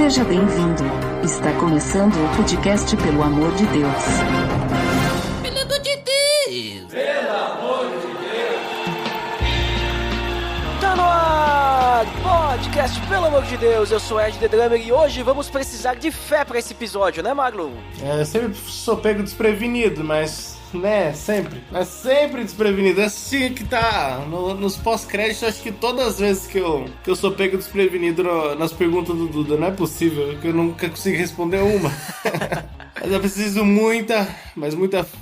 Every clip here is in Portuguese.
Seja bem-vindo. Está começando o podcast Pelo Amor de Deus. Pelo amor de Deus! Pelo amor de Deus! Tá no ar! Podcast Pelo Amor de Deus. Eu sou Ed The Drummer e hoje vamos precisar de fé pra esse episódio, né, Marlon? Eu sempre sou pego desprevenido, mas... sempre desprevenido. É assim que tá nos pós-créditos. Acho que todas as vezes que eu sou pego desprevenido nas perguntas do Duda, não é possível que eu nunca consiga responder uma. Mas eu preciso muita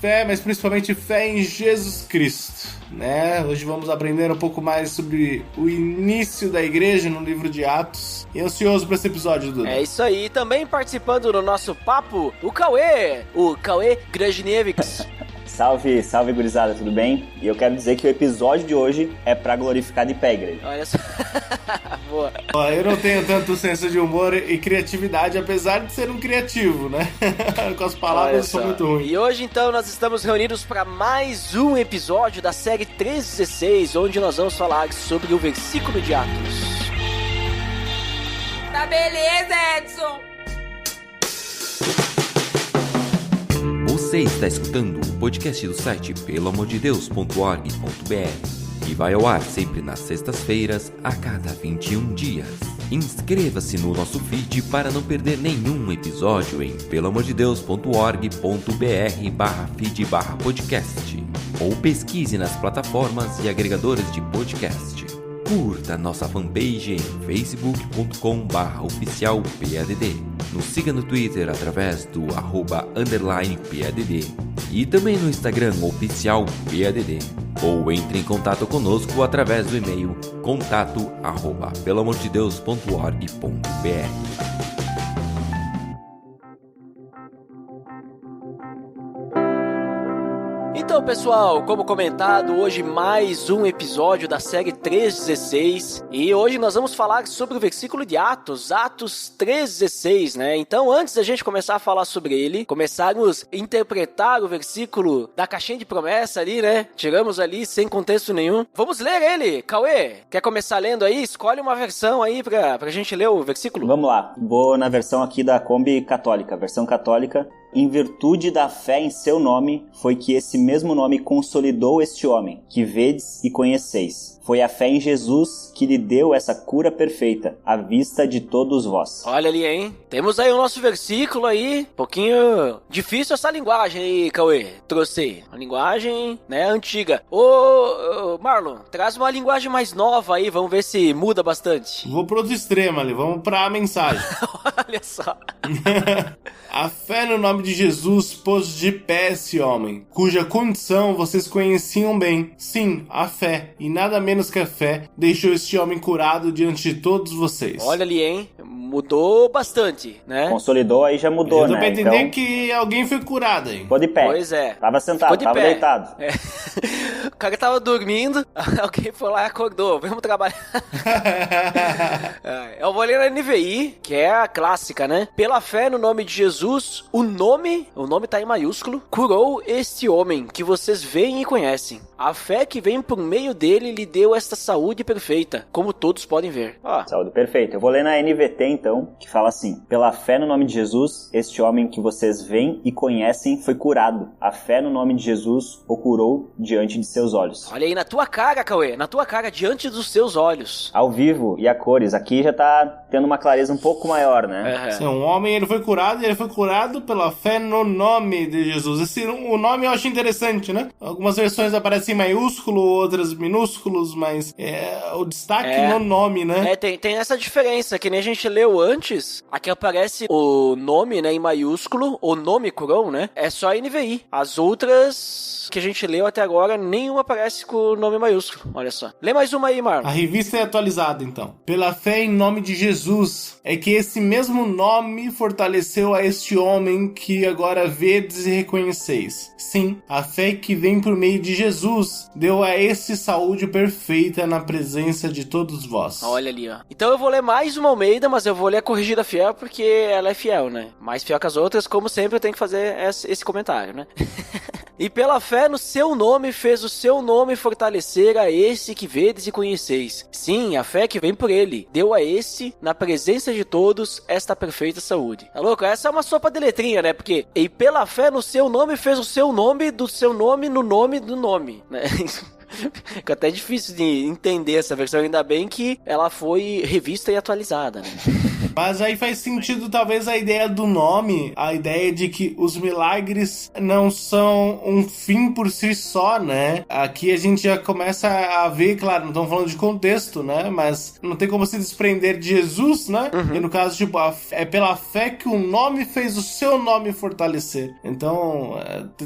fé, mas principalmente fé em Jesus Cristo, né? Hoje vamos aprender um pouco mais sobre o início da igreja no livro de Atos. E ansioso pra esse episódio, Duda. É isso aí. Também participando do nosso papo, o Cauê Grajniewicz. Salve, gurizada, tudo bem? E eu quero dizer que o episódio de hoje é pra glorificar de pé, igreja. Olha só. Boa. Eu não tenho tanto senso de humor e criatividade, apesar de ser um criativo, né? Com as palavras eu sou muito ruim. E hoje, então, nós estamos reunidos para mais um episódio da série 316, onde nós vamos falar sobre o versículo de Atos. Tá beleza, Edson! Você está escutando o podcast do site peloamordedeus.org.br e vai ao ar sempre nas sextas-feiras, a cada 21 dias. Inscreva-se no nosso feed para não perder nenhum episódio em peloamordedeus.org.br/feed/podcast ou pesquise nas plataformas e agregadores de podcast. Curta nossa fanpage em facebook.com/oficialpadd. Nos siga no Twitter através do @_PADD e também no Instagram oficialpadd. Ou entre em contato conosco através do e-mail contato@peloamordedeus.org.br. Então, pessoal, como comentado, hoje mais um episódio da série 316 e hoje nós vamos falar sobre o versículo de Atos 316, né? Então, antes da gente começar a falar sobre ele, começarmos a interpretar o versículo da caixinha de promessa ali, né? Tiramos ali sem contexto nenhum. Vamos ler ele, Cauê. Quer começar lendo aí? Escolhe uma versão aí pra gente ler o versículo. Vamos lá, vou na versão aqui da Kombi Católica, versão católica. Em virtude da fé em seu nome, foi que esse mesmo nome consolidou este homem, que vedes e conheceis. Foi a fé em Jesus que lhe deu essa cura perfeita, à vista de todos vós. Olha ali, hein? Temos aí o nosso versículo aí, um pouquinho difícil essa linguagem aí, Cauê. Trouxe uma linguagem, né, antiga. Ô, Marlon, traz uma linguagem mais nova aí, vamos ver se muda bastante. Vou pro outro extremo ali, vamos pra mensagem. Olha só. A fé no nome de Jesus pôs de pé esse homem, cuja condição vocês conheciam bem. Sim, a fé, e nada menos que a fé, deixou este homem curado diante de todos vocês. Olha ali, hein? Mudou bastante, né? Consolidou, aí já mudou, Eu tô né? pra entender Então, que alguém foi curado aí. ficou de pé. Pois é. Tava sentado, Ficou de tava pé. deitado. É. O cara tava dormindo, alguém foi lá e acordou. Vamos trabalhar. Eu vou ler na NVI, que é a clássica, né? Pela fé no nome de Jesus, o nome tá em maiúsculo, curou este homem que vocês veem e conhecem. A fé que vem por meio dele lhe deu esta saúde perfeita, como todos podem ver. Ó. Saúde perfeita. Eu vou ler na NVT então, que fala assim: pela fé no nome de Jesus, este homem que vocês veem e conhecem foi curado. A fé no nome de Jesus o curou diante de seus olhos. Olha aí na tua cara, Cauê, na tua cara, diante dos seus olhos. Ao vivo e a cores. Aqui já tá tendo uma clareza um pouco maior, né? Sim, um homem ele foi curado pela fé no nome de Jesus. O nome eu acho interessante, né? Algumas versões aparecem em maiúsculo, outras minúsculos, mas o destaque no nome, né? Tem essa diferença, que nem a gente leu antes. Aqui aparece o nome, né, em maiúsculo, o nome curou, né? É só NVI. As outras que a gente leu até agora, nenhuma aparece com o nome maiúsculo. Olha só. Lê mais uma aí, Marlon. A revista é atualizada, então. Pela fé em nome de Jesus, é que esse mesmo nome fortaleceu a este homem que agora vedes e reconheceis. Sim, a fé que vem por meio de Jesus deu a esse saúde perfeita na presença de todos vós. Olha ali, ó. Então eu vou ler mais uma Almeida, mas eu vou ler a Corrigida Fiel porque ela é fiel, né? Mais fiel que as outras, como sempre eu tenho que fazer esse comentário, né? E pela fé no seu nome fez o seu nome fortalecer a esse que vedes e conheceis. Sim, a fé que vem por ele deu a esse, na presença de todos, esta perfeita saúde. Tá louco? Essa é uma sopa de letrinha, né? Porque e pela fé no seu nome fez o seu nome do seu nome no nome do nome, né? Fica até difícil de entender essa versão, ainda bem que ela foi revista e atualizada, né? Mas aí faz sentido talvez a ideia do nome, a ideia de que os milagres não são um fim por si só, né? Aqui a gente já começa a ver, claro, não estamos falando de contexto, né? Mas não tem como se desprender de Jesus, né? E no caso, tipo, é pela fé que o nome fez o seu nome fortalecer. Então,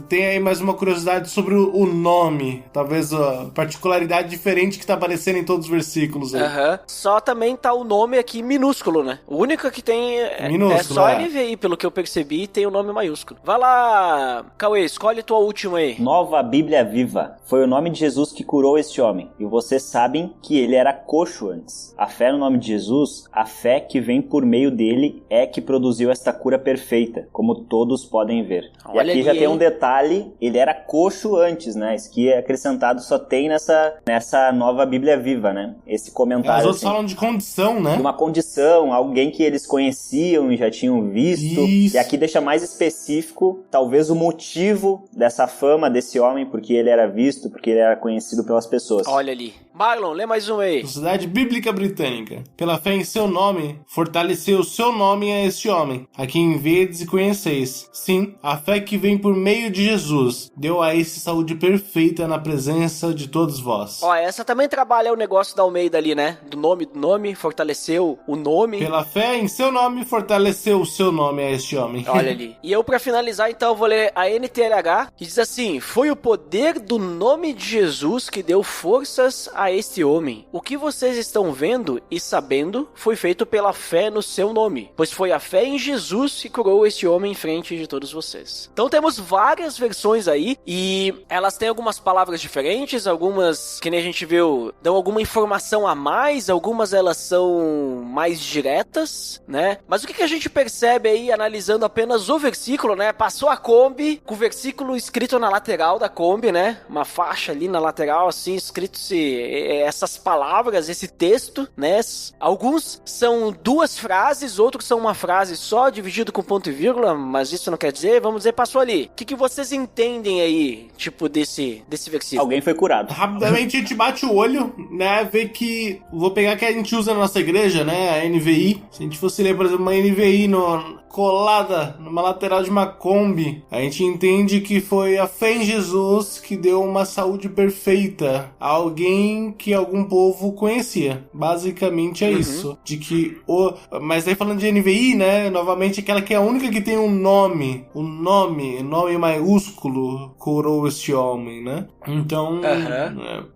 tem aí mais uma curiosidade sobre o nome, talvez a particularidade diferente que tá aparecendo em todos os versículos aí. Só também tá o nome aqui minúsculo, né? O único que tem é só NVI, pelo que eu percebi, tem o nome maiúsculo. Vai lá, Cauê, escolhe tua última aí. Nova Bíblia Viva. Foi o nome de Jesus que curou este homem. E vocês sabem que ele era coxo antes. A fé no nome de Jesus, a fé que vem por meio dele, é que produziu esta cura perfeita, como todos podem ver. Olha, e aqui já tem um detalhe, ele era coxo antes, né? Isso que é acrescentado só tem nessa Nova Bíblia Viva, né? Esse comentário. Os outros falam de condição, né? De uma condição, alguém que eles conheciam e já tinham visto. Isso. E aqui deixa mais específico, talvez, o motivo dessa fama desse homem, porque ele era visto, porque ele era conhecido pelas pessoas. Olha ali. Marlon, lê mais um aí. Sociedade Bíblica Britânica. Pela fé em seu nome, fortaleceu o seu nome a este homem, a quem vedes e conheceis. Sim, a fé que vem por meio de Jesus deu a esse saúde perfeita na presença de todos vós. Ó, essa também trabalha o negócio da Almeida ali, né? Do nome, fortaleceu o nome. Pela fé em seu nome, fortaleceu o seu nome a este homem. Olha ali. E eu, pra finalizar, então, vou ler a NTLH, que diz assim: foi o poder do nome de Jesus que deu forças a este homem. O que vocês estão vendo e sabendo foi feito pela fé no seu nome, pois foi a fé em Jesus que curou este homem em frente de todos vocês. Então temos várias versões aí, e elas têm algumas palavras diferentes, algumas, que nem a gente viu, dão alguma informação a mais, algumas elas são mais diretas, né? Mas o que a gente percebe aí, analisando apenas o versículo, né? Passou a Kombi, com o versículo escrito na lateral da Kombi, né? Uma faixa ali na lateral, assim, escrito-se essas palavras, esse texto, né? Alguns são duas frases, outros são uma frase só, dividido com ponto e vírgula, mas isso não quer dizer, vamos dizer, passou ali. O que vocês entendem aí, tipo, desse versículo? Alguém foi curado. Rapidamente a gente bate o olho, né, vê que, vou pegar que a gente usa na nossa igreja, né, a NVI. Se a gente fosse ler, por exemplo, uma NVI colada numa lateral de uma Kombi, a gente entende que foi a fé em Jesus que deu uma saúde perfeita a alguém que algum povo conhecia. Basicamente é isso. De que mas aí falando de NVI, né, novamente aquela que é a única que tem um nome, nome maiúsculo, curou este homem, né? Então,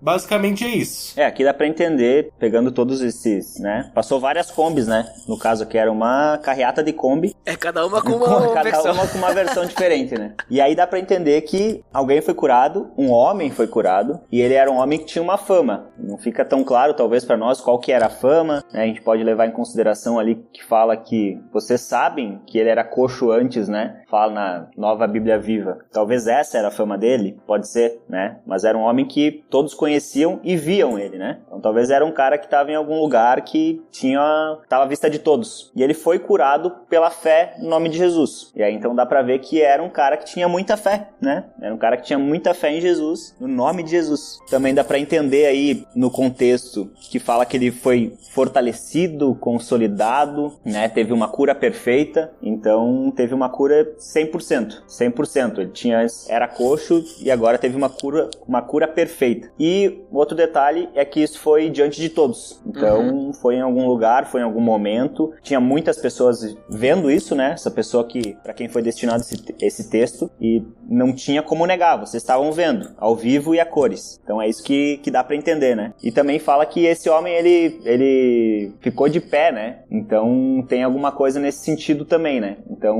basicamente é isso. Aqui dá pra entender, pegando todos esses, né? Passou várias Kombis, né? No caso que era uma carreata de Kombi. Cada uma com uma versão. Cada uma com uma versão diferente, né? E aí dá pra entender que alguém foi curado, um homem foi curado, e ele era um homem que tinha uma fama. Não fica tão claro, talvez, pra nós qual que era a fama, né? A gente pode levar em consideração ali que fala que vocês sabem que ele era coxo antes, né? Fala na Nova Bíblia Viva. Talvez essa era a fama dele, pode ser, né? Mas era um homem que todos conheciam e viam ele, né? Então talvez era um cara que estava em algum lugar que estava à vista de todos. E ele foi curado pela fé no nome de Jesus. E aí então dá pra ver que era um cara que tinha muita fé, né? Era um cara que tinha muita fé em Jesus, no nome de Jesus. Também dá pra entender aí no contexto que fala que ele foi fortalecido, consolidado, né? Teve uma cura perfeita, então teve uma cura 100%. 100%. Ele era coxo e agora teve uma cura perfeita. E outro detalhe é que isso foi diante de todos. Então foi em algum lugar, foi em algum momento. Tinha muitas pessoas vendo isso, né? Essa pessoa que, para quem foi destinado esse texto, e não tinha como negar, vocês estavam vendo, ao vivo e a cores. Então é isso que dá pra entender, né? E também fala que esse homem, ele ficou de pé, né? Então tem alguma coisa nesse sentido também, né? Então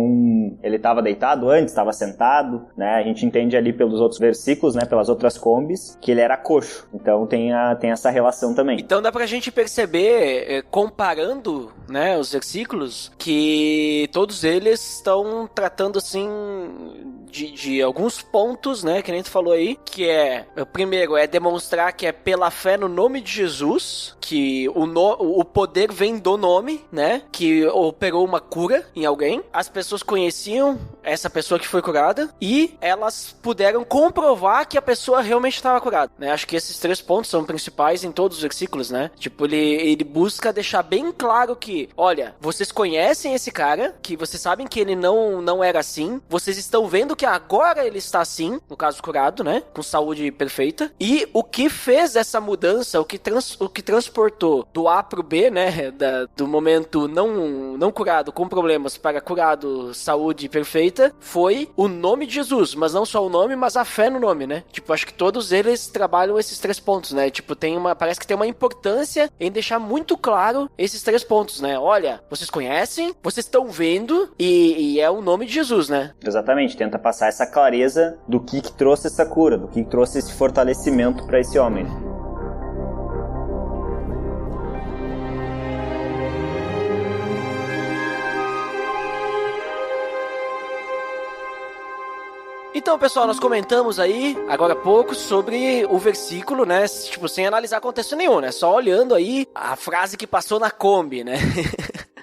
ele estava deitado antes, estava sentado, né? A gente entende ali pelos outros versículos, né? Pelas outras combis, que ele era coxo. Então tem essa relação também. Então dá pra gente perceber, comparando, né, os versículos, que todos eles estão tratando, assim, de alguns pontos, né, que a gente falou aí, que é, o primeiro é demonstrar que é pela fé no nome de Jesus, que o poder vem do nome, né, que operou uma cura em alguém, as pessoas conheciam essa pessoa que foi curada, e elas puderam comprovar que a pessoa realmente estava curada, né, acho que esses 3 pontos são principais em todos os versículos, né, tipo, ele busca deixar bem claro que, olha, vocês conhecem esse cara, que vocês sabem que ele não era assim, vocês estão vendo que agora ele está assim, no caso curado, né, com saúde perfeita, e o que fez essa mudança, o que transportou do A pro B, né, do momento não curado com problemas para curado, saúde perfeita, foi o nome de Jesus, mas não só o nome, mas a fé no nome, né, tipo, acho que todos eles trabalham esses 3 pontos, né, tipo, parece que tem uma importância em deixar muito claro esses 3 pontos, né, olha, vocês conhecem, vocês estão vendo, e é o nome de Jesus, né. Exatamente, tenta passar essa clareza do que trouxe essa cura, do que trouxe esse fortalecimento para esse homem. Então, pessoal, nós comentamos aí, agora há pouco, sobre o versículo, né, tipo, sem analisar contexto nenhum, né, só olhando aí a frase que passou na Kombi, né.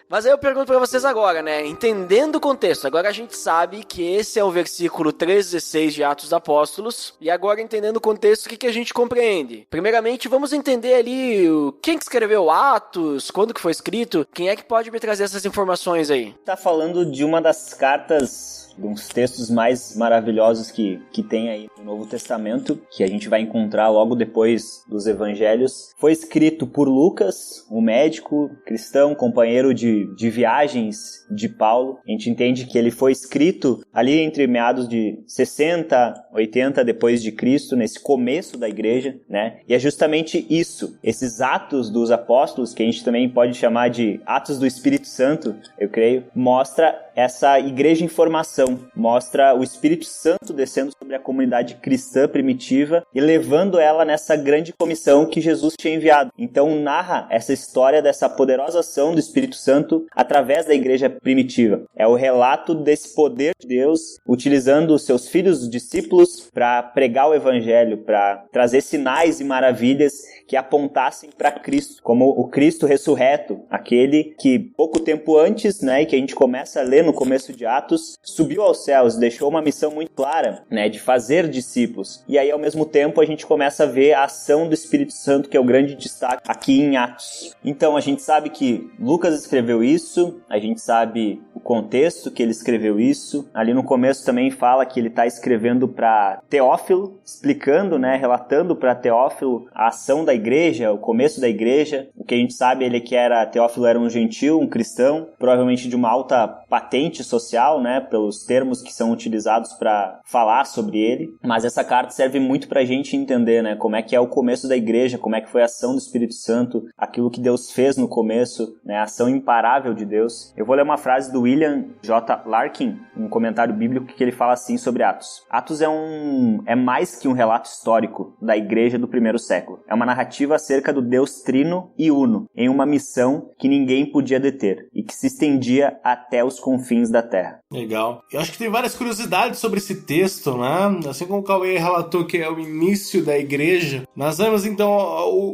Mas aí eu pergunto pra vocês agora, né, entendendo o contexto, agora a gente sabe que esse é o versículo 3:16 de Atos dos Apóstolos, e agora entendendo o contexto, o que a gente compreende? Primeiramente, vamos entender ali quem que escreveu Atos, quando que foi escrito, quem é que pode me trazer essas informações aí? Tá falando de uma das cartas, de uns textos mais maravilhosos que tem aí no Novo Testamento, que a gente vai encontrar logo depois dos Evangelhos. Foi escrito por Lucas, um médico cristão, companheiro de viagens de Paulo. A gente entende que ele foi escrito ali entre meados de 60, 80 depois de Cristo, nesse começo da igreja, né? E é justamente isso, esses atos dos apóstolos, que a gente também pode chamar de atos do Espírito Santo, eu creio, mostra essa igreja em formação, mostra o Espírito Santo descendo sobre a comunidade cristã primitiva e levando ela nessa grande comissão que Jesus tinha enviado. Então narra essa história dessa poderosa ação do Espírito Santo através da igreja primitiva. É o relato desse poder de Deus utilizando os seus filhos, os discípulos, para pregar o evangelho, para trazer sinais e maravilhas que apontassem para Cristo, como o Cristo ressurreto, aquele que pouco tempo antes, né, que a gente começa a ler no começo de Atos, subiu aos céus, deixou uma missão muito clara, né, de fazer discípulos. E aí, ao mesmo tempo, a gente começa a ver a ação do Espírito Santo, que é o grande destaque aqui em Atos. Então, a gente sabe que Lucas escreveu isso, a gente sabe o contexto que ele escreveu isso. Ali no começo também fala que ele está escrevendo para Teófilo, explicando, né, relatando para Teófilo a ação da igreja, o começo da igreja. O que a gente sabe é que Teófilo era um gentil, um cristão, provavelmente de uma alta patente social, né, pelos termos que são utilizados para falar sobre ele. Mas essa carta serve muito para a gente entender, né, como é que é o começo da igreja, como é que foi a ação do Espírito Santo, aquilo que Deus fez no começo, né, a ação imparável de Deus. Eu vou ler uma frase do William J. Larkin, um comentário bíblico, que ele fala assim sobre Atos. Atos é mais que um relato histórico da igreja do primeiro século. É uma narrativa acerca do Deus trino e uno, em uma missão que ninguém podia deter e que se estendia até os confins da terra. Legal. Eu acho que tem várias curiosidades sobre esse texto, né? Assim como o Cauê relatou que é o início da igreja, nós vemos então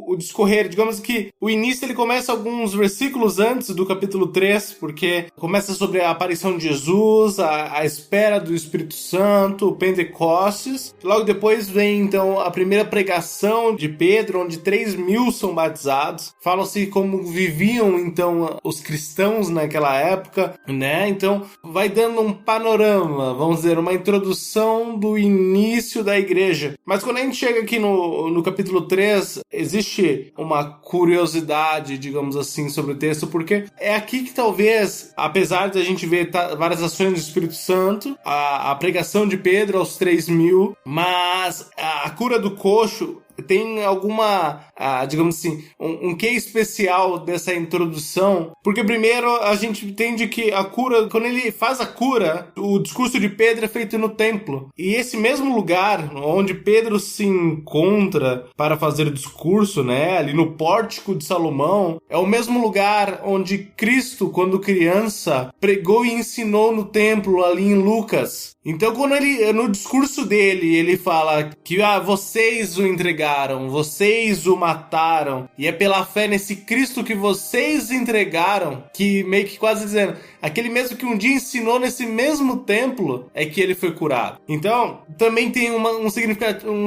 o discorrer, digamos que o início ele começa alguns versículos antes do capítulo 3, porque começa sobre a aparição de Jesus, a espera do Espírito Santo, o Pentecostes. Logo depois vem então a primeira pregação de Pedro, onde 3.000 são batizados. Falam-se como viviam então os cristãos naquela época, né? Então vai dando um panorama, vamos dizer, uma introdução do início da igreja. Mas quando a gente chega aqui no capítulo 3, existe uma curiosidade, digamos assim, sobre o texto, porque é aqui que talvez, apesar de a gente ver várias ações do Espírito Santo, a pregação de Pedro aos 3.000, mas a cura do coxo tem alguma, digamos assim, um quê especial dessa introdução, porque primeiro a gente entende que a cura, quando ele faz a cura, o discurso de Pedro é feito no templo, e esse mesmo lugar onde Pedro se encontra para fazer o discurso, né, ali no pórtico de Salomão, é o mesmo lugar onde Cristo, quando criança, pregou e ensinou no templo, ali em Lucas. Então, quando ele, no discurso dele, ele fala que vocês o entregaram, vocês o mataram, e é pela fé nesse Cristo que vocês entregaram, que meio que quase dizendo, aquele mesmo que um dia ensinou nesse mesmo templo, é que ele foi curado. Então, também tem um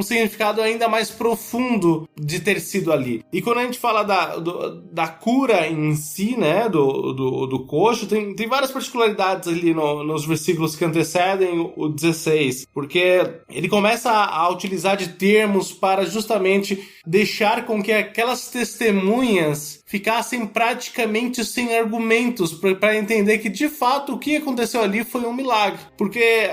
significado ainda mais profundo de ter sido ali. E quando a gente fala da cura em si, né, do coxo, tem várias particularidades ali nos versículos que antecedem o 16, porque ele começa a utilizar de termos para justamente deixar com que aquelas testemunhas ficassem praticamente sem argumentos para entender que de fato o que aconteceu ali foi um milagre, porque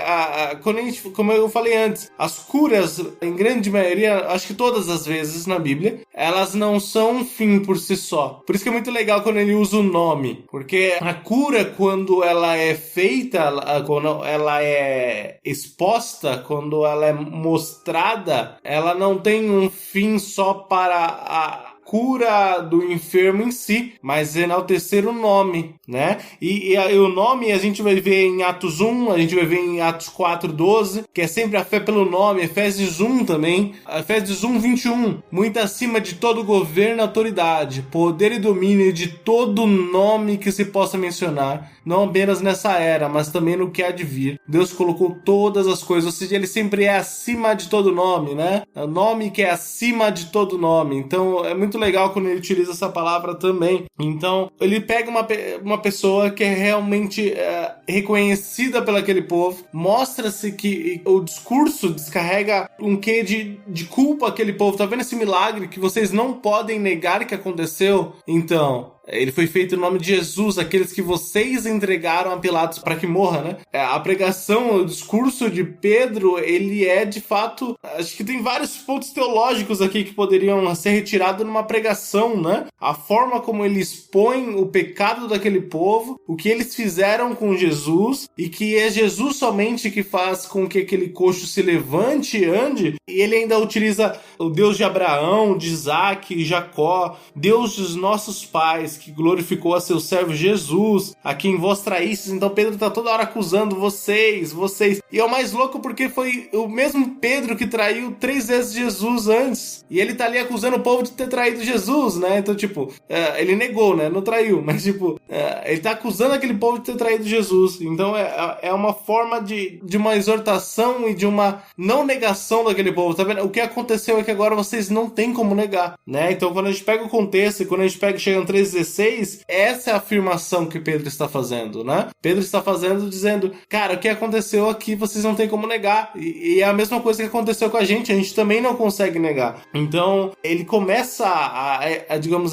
quando a gente, como eu falei antes, as curas em grande maioria, acho que todas as vezes na Bíblia, elas não são um fim por si só. Por isso que é muito legal quando ele usa o nome, porque a cura, quando ela é feita, quando ela é exposta, quando ela é mostrada, ela não tem um fim só para a cura do enfermo em si, mas enaltecer o nome, né? E o nome a gente vai ver em Atos 1, a gente vai ver em Atos 4:12, que é sempre a fé pelo nome, Efésios 1 também, Efésios 1:21, muito acima de todo governo e autoridade, poder e domínio de todo nome que se possa mencionar, não apenas nessa era, mas também no que há de vir. Deus colocou todas as coisas, ou seja, ele sempre é acima de todo nome, né? É o nome que é acima de todo nome. Então, é muito legal quando ele utiliza essa palavra também. Então, ele pega uma pessoa que é realmente reconhecida pelo aquele povo, mostra-se que o discurso descarrega um quê de culpa àquele povo. Tá vendo esse milagre que vocês não podem negar que aconteceu? Então, ele foi feito no nome de Jesus, aqueles que vocês entregaram a Pilatos para que morra, né? A pregação, o discurso de Pedro, ele é de fato... Acho que tem vários pontos teológicos aqui que poderiam ser retirados numa pregação, né? A forma como ele expõe o pecado daquele povo, o que eles fizeram com Jesus, e que é Jesus somente que faz com que aquele coxo se levante e ande, e ele ainda utiliza o Deus de Abraão, de Isaac e Jacó, Deus dos nossos pais, que glorificou a seu servo Jesus, a quem vós traístes. Então Pedro tá toda hora acusando vocês. E é o mais louco porque foi o mesmo Pedro que traiu 3 vezes Jesus antes. E ele tá ali acusando o povo de ter traído Jesus, né? Então, tipo, ele negou, né? Não traiu, mas, tipo, ele tá acusando aquele povo de ter traído Jesus. Então, é uma forma de uma exortação e de uma não negação daquele povo, tá vendo? O que aconteceu é que agora vocês não têm como negar, né? Então, quando a gente pega o contexto e quando a gente chega no 3:16, essa é a afirmação que Pedro está fazendo, né? Pedro está fazendo, dizendo, cara, o que aconteceu aqui vocês não tem como negar. E é a mesma coisa que aconteceu com a gente também não consegue negar. Então, ele começa digamos,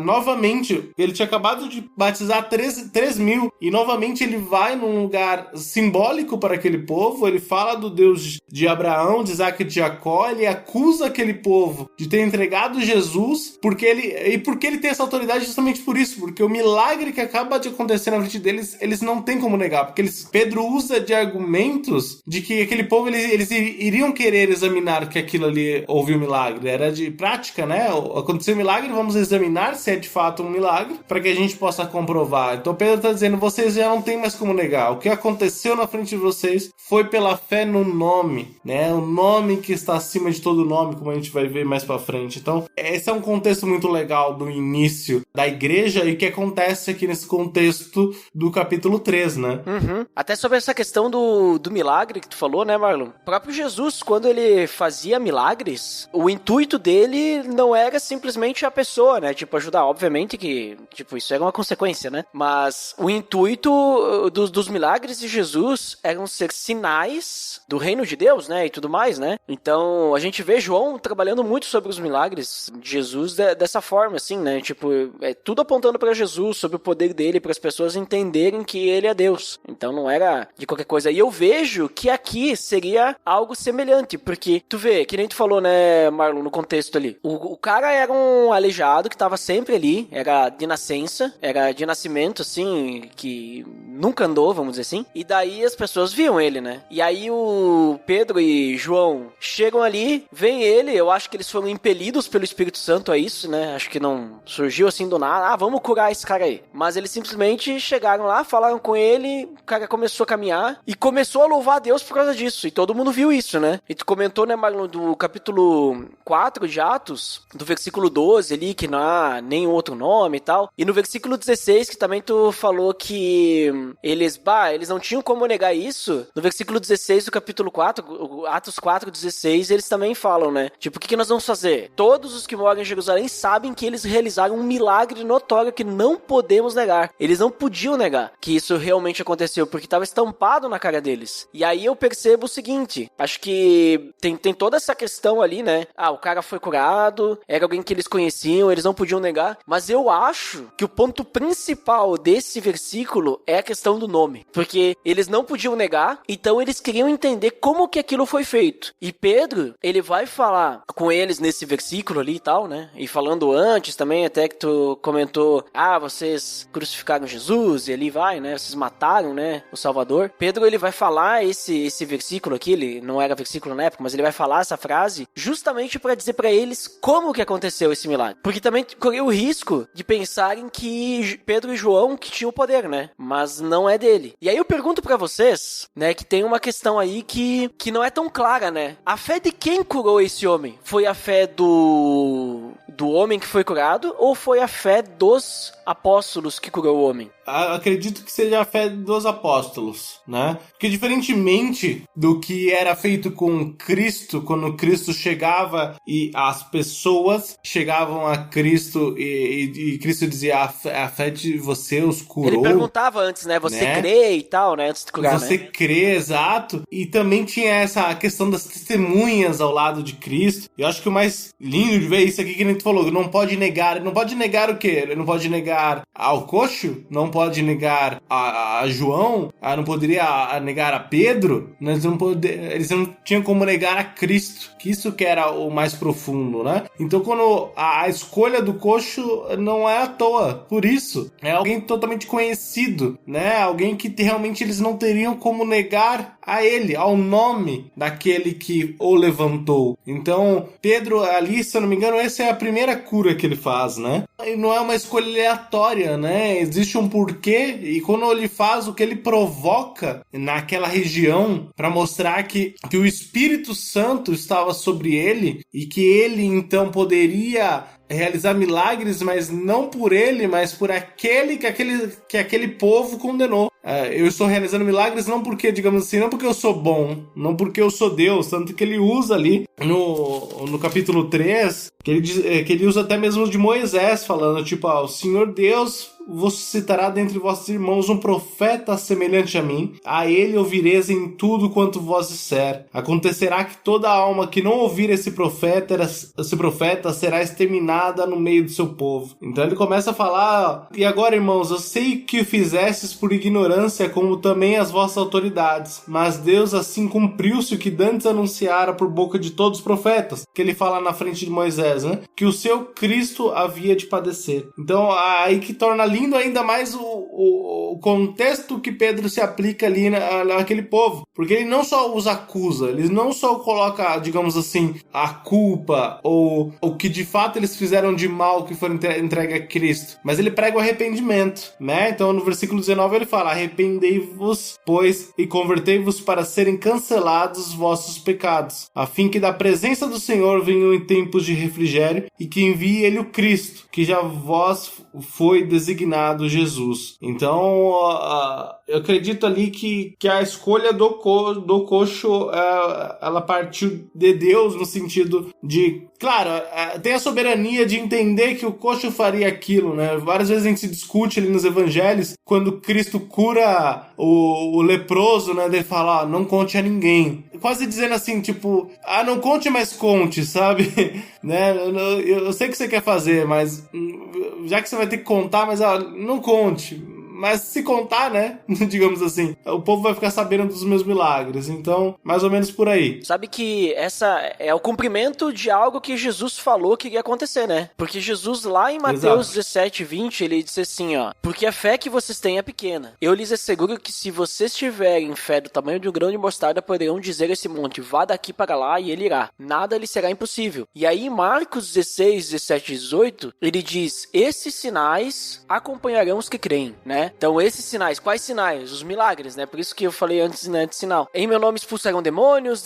novamente, ele tinha acabado de batizar 3 mil, e novamente ele vai num lugar simbólico para aquele povo, ele fala do Deus de Abraão, de Isaac e de Jacó, ele acusa aquele povo de ter entregado Jesus, porque ele tem essa autoridade justamente por isso, porque o milagre que acaba de acontecer na frente deles, eles não têm como negar, porque Pedro usa de argumentos de que aquele povo, eles iriam querer examinar que aquilo ali houve um milagre, era de prática, né? Aconteceu um milagre, vamos examinar se é de fato um milagre, para que a gente possa comprovar. Então Pedro está dizendo, vocês já não tem mais como negar, o que aconteceu na frente de vocês foi pela fé no nome, né? O nome que está acima de todo nome, como a gente vai ver mais para frente. Então, esse é um contexto muito legal do início da igreja e o que acontece aqui nesse contexto do capítulo 3, né? Uhum. Até sobre essa questão do milagre que tu falou, né, Marlon? O próprio Jesus, quando ele fazia milagres, o intuito dele não era simplesmente a pessoa, né? Tipo, ajudar. Obviamente que, tipo, isso era uma consequência, né? Mas o intuito dos milagres de Jesus eram ser sinais do reino de Deus, né? E tudo mais, né? Então, a gente vê João trabalhando muito sobre os milagres de Jesus dessa forma, assim, né? Tipo, tudo apontando para Jesus, sobre o poder dele, para as pessoas entenderem que ele é Deus. Então não era de qualquer coisa. E eu vejo que aqui seria algo semelhante, porque tu vê, que nem tu falou, né, Marlon, no contexto ali. O cara era um aleijado que estava sempre ali, era de nascença, era de nascimento, assim, que nunca andou, vamos dizer assim. E daí as pessoas viam ele, né? E aí o Pedro e João chegam ali, veem ele, eu acho que eles foram impelidos pelo Espírito Santo a isso, né? Acho que não surgiu assim do nada, vamos curar esse cara aí. Mas eles simplesmente chegaram lá, falaram com ele, o cara começou a caminhar e começou a louvar a Deus por causa disso. E todo mundo viu isso, né? E tu comentou, né, Marlon, do capítulo 4 de Atos, do versículo 12 ali, que não há nenhum outro nome e tal. E no versículo 16, que também tu falou que eles não tinham como negar isso. No versículo 16 do capítulo 4, Atos 4:16, eles também falam, né? Tipo, o que nós vamos fazer? Todos os que moram em Jerusalém sabem que eles realizaram um milagre notório que não podemos negar. Eles não podiam negar que isso realmente aconteceu, porque estava estampado na cara deles. E aí eu percebo o seguinte, acho que tem toda essa questão ali, né? O cara foi curado, era alguém que eles conheciam, eles não podiam negar, mas eu acho que o ponto principal desse versículo é a questão do nome, porque eles não podiam negar, então eles queriam entender como que aquilo foi feito. E Pedro, ele vai falar com eles nesse versículo ali e tal, né? E falando antes também, até que tu comentou, vocês crucificaram Jesus, e ali vai, né? Vocês mataram, né? O Salvador. Pedro, ele vai falar esse versículo aqui, ele não era versículo na época, mas ele vai falar essa frase justamente para dizer para eles como que aconteceu esse milagre. Porque também correu o risco de pensarem que Pedro e João que tinham o poder, né? Mas não é dele. E aí eu pergunto para vocês, né, que tem uma questão aí que não é tão clara, né? A fé de quem curou esse homem? Foi a fé do homem que foi curado ou foi a fé dos apóstolos que curou o homem? Acredito que seja a fé dos apóstolos, né? Porque diferentemente do que era feito com Cristo, quando Cristo chegava e as pessoas chegavam a Cristo e Cristo dizia, a fé de você os curou. Ele perguntava antes, né? Você crê e tal, né? Antes de curar, você crê, exato. E também tinha essa questão das testemunhas ao lado de Cristo. Eu acho que o mais lindo de ver isso aqui que a gente falou, não pode negar o quê? Ele não pode negar ao coxo? Não pode negar a João? Não poderia negar a Pedro? Eles não tinham como negar a Cristo, que isso que era o mais profundo, né? Então quando a escolha do coxo não é à toa, por isso, é alguém totalmente conhecido, né? Alguém que realmente eles não teriam como negar a ele, ao nome daquele que o levantou. Então, Pedro ali, se eu não me engano, essa é a primeira cura que ele faz, né? E não é uma escolha aleatória, né? Existe um porquê, e quando ele faz o que ele provoca naquela região para mostrar que o Espírito Santo estava sobre ele e que ele então poderia realizar milagres, mas não por ele, mas por aquele que aquele povo condenou. Eu estou realizando milagres não porque, digamos assim, não porque eu sou bom, não porque eu sou Deus, tanto que ele usa ali no capítulo 3, que ele usa até mesmo de Moisés, falando tipo, o Senhor Deus vos citará dentre vossos irmãos um profeta semelhante a mim, a ele ouvireis em tudo quanto vos disser. Acontecerá que toda alma que não ouvir esse profeta será exterminada no meio do seu povo. Então ele começa a falar, e agora, irmãos, eu sei que o fizestes por ignorância, como também as vossas autoridades, mas Deus assim cumpriu-se o que dantes anunciara por boca de todos os profetas, que ele fala na frente de Moisés, né? Que o seu Cristo havia de padecer. Então aí que torna lindo ainda mais o contexto que Pedro se aplica ali naquele povo, porque ele não só os acusa, ele não só coloca, digamos assim, a culpa ou o que de fato eles fizeram de mal que foi entregue a Cristo, mas ele prega o arrependimento, né? Então no versículo 19 ele fala, arrependei-vos, pois, e convertei-vos para serem cancelados os vossos pecados, a fim que da presença do Senhor venham em tempos de refrigério e que envie ele o Cristo, que já vós foi designado Jesus. Então, eu acredito ali que a escolha do coxo, ela partiu de Deus no sentido de, claro, tem a soberania de entender que o coxo faria aquilo, né? Várias vezes a gente se discute ali nos evangelhos, quando Cristo cura o leproso, né? Ele fala, não conte a ninguém. quase dizendo assim, tipo, não conte, mas conte, sabe? Né? Eu sei que você quer fazer, mas já que você vai ter que contar, mas não conte. Mas se contar, né, digamos assim, o povo vai ficar sabendo dos meus milagres. Então, mais ou menos por aí. Sabe que essa é o cumprimento de algo que Jesus falou que ia acontecer, né? Porque Jesus lá em Mateus 17, 20, ele disse assim, ó: porque a fé que vocês têm é pequena. Eu lhes asseguro que se vocês tiverem fé do tamanho de um grão de mostarda, poderão dizer a esse monte, vá daqui para lá, e ele irá. Nada lhe será impossível. E aí em Marcos 16, 17 e 18, ele diz, esses sinais acompanharão os que creem, né? Então esses sinais, quais sinais? Os milagres, né? Por isso que eu falei antes, né, de sinal. Em meu nome expulsarão demônios,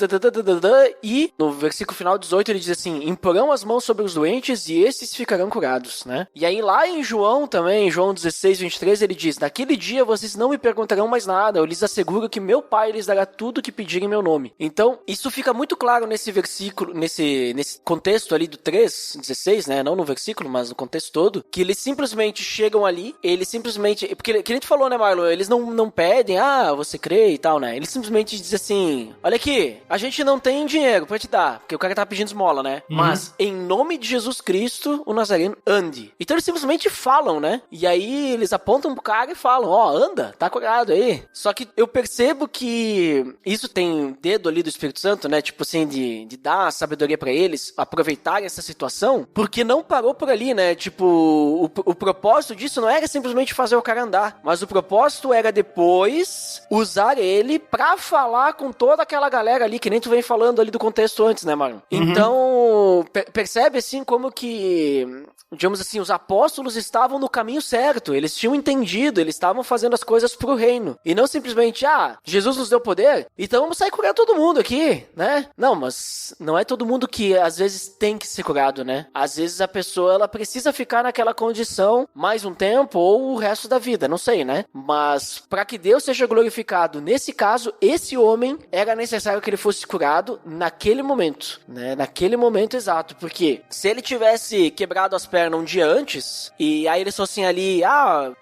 e no versículo final 18 ele diz assim, imporão as mãos sobre os doentes e esses ficarão curados, né? E aí lá em João também, João 16, 23, ele diz, naquele dia vocês não me perguntarão mais nada, eu lhes asseguro que meu Pai lhes dará tudo o que pedirem em meu nome. Então, isso fica muito claro nesse versículo, nesse contexto ali do 3:16, né? Não no versículo, mas no contexto todo, que eles simplesmente chegam ali, eles simplesmente... Porque que a gente falou, né, Marlon? Eles não pedem, você crê e tal, né? Eles simplesmente dizem assim, olha aqui, a gente não tem dinheiro pra te dar, porque o cara tá pedindo esmola, né? Mas, em nome de Jesus Cristo, o Nazareno, ande. Então eles simplesmente falam, né? E aí eles apontam pro cara e falam, anda, tá curado aí. Só que eu percebo que isso tem dedo ali do Espírito Santo, né? Tipo assim, de dar sabedoria pra eles, aproveitarem essa situação, porque não parou por ali, né? Tipo, o propósito disso não era simplesmente fazer o cara andar, mas o propósito era depois usar ele pra falar com toda aquela galera ali, que nem tu vem falando ali do contexto antes, né, Marlon? Então, percebe assim como que, digamos assim, os apóstolos estavam no caminho certo, eles tinham entendido, eles estavam fazendo as coisas pro reino, e não simplesmente, Jesus nos deu poder, então vamos sair curando todo mundo aqui, né? Não, mas não é todo mundo que às vezes tem que ser curado, né? Às vezes a pessoa, ela precisa ficar naquela condição mais um tempo ou o resto da vida, não sei, né? Mas para que Deus seja glorificado, nesse caso, esse homem era necessário que ele fosse curado naquele momento, né? Naquele momento exato, porque se ele tivesse quebrado as pernas um dia antes, e aí eles fossem ali,